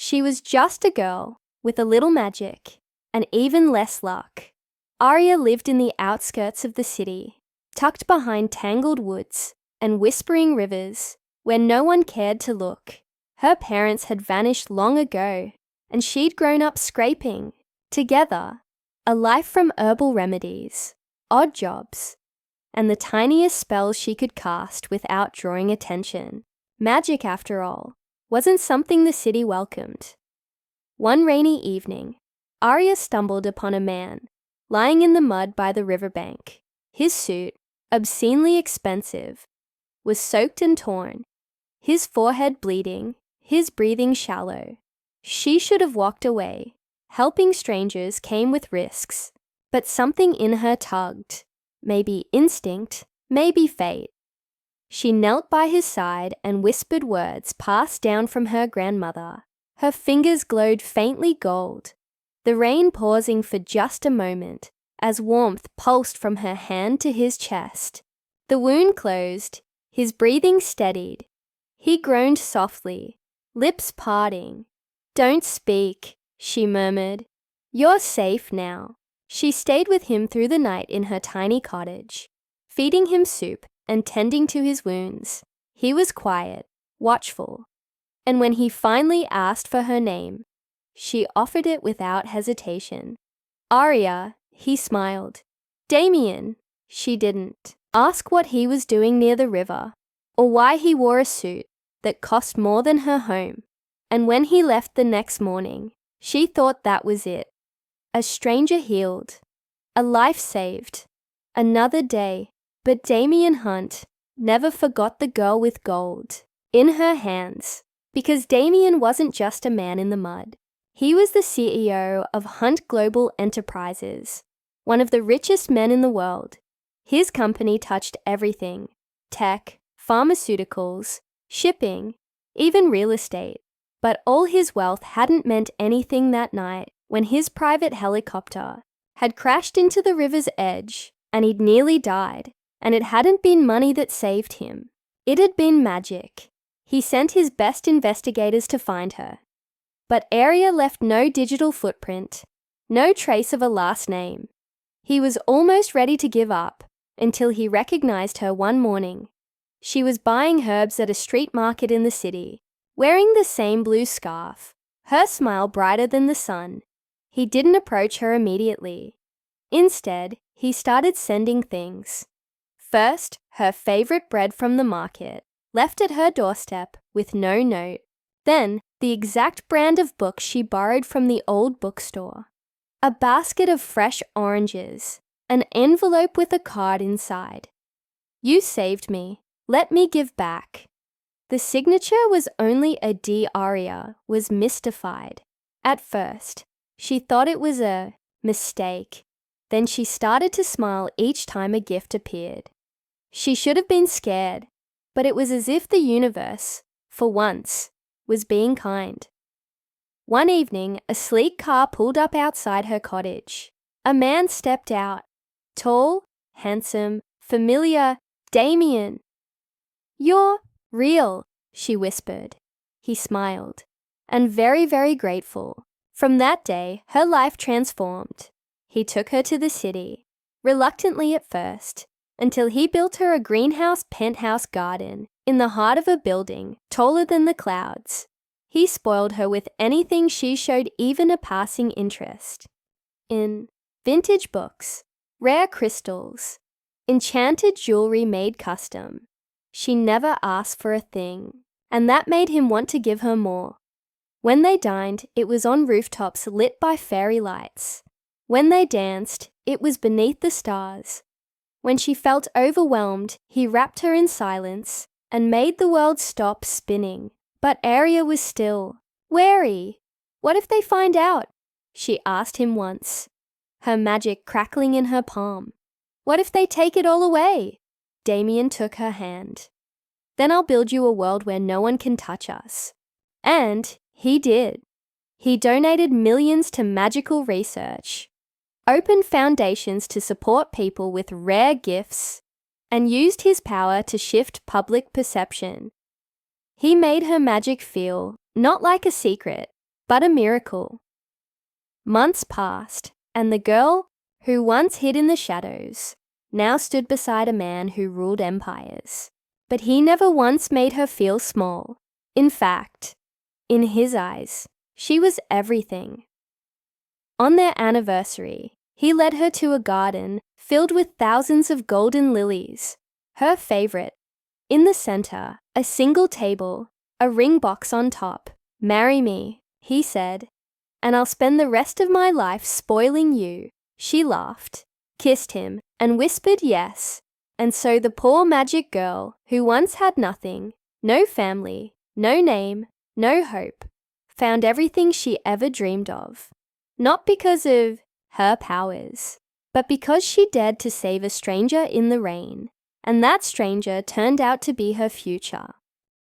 She was just a girl with a little magic and even less luck. Arya lived in the outskirts of the city, tucked behind tangled woods and whispering rivers where no one cared to look. Her parents had vanished long ago, and she'd grown up scraping, together, a life from herbal remedies, odd jobs, and the tiniest spells she could cast without drawing attention. Magic, after all, wasn't something the city welcomed. One rainy evening, Arya stumbled upon a man lying in the mud by the riverbank. His suit, obscenely expensive, was soaked and torn, his forehead bleeding, his breathing shallow. She should have walked away. Helping strangers came with risks, but something in her tugged. Maybe instinct, maybe fate. She knelt by his side and whispered words passed down from her grandmother. Her fingers glowed faintly gold, the rain pausing for just a moment as warmth pulsed from her hand to his chest. The wound closed, his breathing steadied. He groaned softly, lips parting. "Don't speak," she murmured. "You're safe now." She stayed with him through the night in her tiny cottage, feeding him soup and tending to his wounds. He was quiet, watchful, and when he finally asked for her name, she offered it without hesitation. "Arya," he smiled. "Damien," she didn't. Ask what he was doing near the river, or why he wore a suit that cost more than her home. And when he left the next morning, she thought that was it. A stranger healed, a life saved, another day. But Damien Hunt never forgot the girl with gold in her hands, because Damien wasn't just a man in the mud. He was the CEO of Hunt Global Enterprises, one of the richest men in the world. His company touched everything: tech, pharmaceuticals, shipping, even real estate. But all his wealth hadn't meant anything that night when his private helicopter had crashed into the river's edge and he'd nearly died. And it hadn't been money that saved him. It had been magic. He sent his best investigators to find her. But Arya left no digital footprint, no trace of a last name. He was almost ready to give up until he recognized her one morning. She was buying herbs at a street market in the city, wearing the same blue scarf, her smile brighter than the sun. He didn't approach her immediately. Instead, he started sending things. First, her favorite bread from the market, left at her doorstep with no note. Then, the exact brand of books she borrowed from the old bookstore. A basket of fresh oranges, an envelope with a card inside. "You saved me. Let me give back." The signature was only a D. Arya was mystified. At first, she thought it was a mistake. Then she started to smile each time a gift appeared. She should have been scared, but it was as if the universe, for once, was being kind. One evening, a sleek car pulled up outside her cottage. A man stepped out. Tall, handsome, familiar, Damien. "You're real," she whispered. He smiled, and very, very grateful. From that day, her life transformed. He took her to the city, reluctantly at first, until he built her a greenhouse penthouse garden in the heart of a building taller than the clouds. He spoiled her with anything she showed even a passing interest in: vintage books, rare crystals, enchanted jewelry made custom. She never asked for a thing, and that made him want to give her more. When they dined, it was on rooftops lit by fairy lights. When they danced, it was beneath the stars. When she felt overwhelmed, he wrapped her in silence and made the world stop spinning. But Arya was still wary. "What if they find out?" she asked him once, her magic crackling in her palm. "What if they take it all away?" Damien took her hand. "Then I'll build you a world where no one can touch us." And he did. He donated millions to magical research, opened foundations to support people with rare gifts, and used his power to shift public perception. He made her magic feel not like a secret, but a miracle. Months passed, and the girl, who once hid in the shadows, now stood beside a man who ruled empires. But he never once made her feel small. In fact, in his eyes, she was everything. On their anniversary, he led her to a garden filled with thousands of golden lilies, her favorite. In the center, a single table, a ring box on top. "Marry me," he said, "and I'll spend the rest of my life spoiling you." She laughed, kissed him, and whispered yes. And so the poor magic girl, who once had nothing, no family, no name, no hope, found everything she ever dreamed of. Not because of her powers, but because she dared to save a stranger in the rain. And that stranger turned out to be her future.